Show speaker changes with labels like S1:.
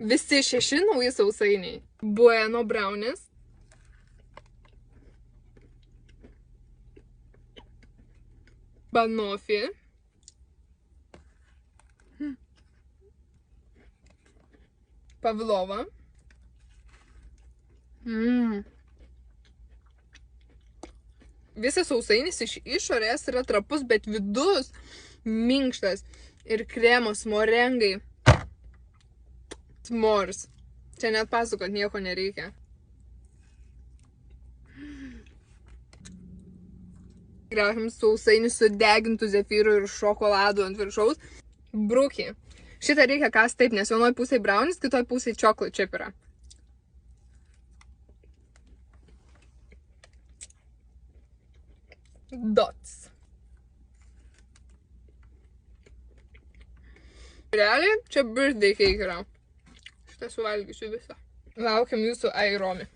S1: Visi 6 nauji sausainiai. Bueno brownies. Banoffee. Pavlova. Visas sausainis iš išorės yra trapus, bet vidus minkštas. Ir kremos, morengai. S'mores. Čia net pasakot nieko nereikia. Graužiam sausainį su degintų zefyrų ir šokoladu ant viršaus. Brookie. Šitą reikia kas taip, nes vienoj pusėje brownies, kitoj pusėje chocolate chip yra. Dots. Realiai, čia birthday cake yra. Šitą suvalgysiu visą. Laukiam jūsų Airomi.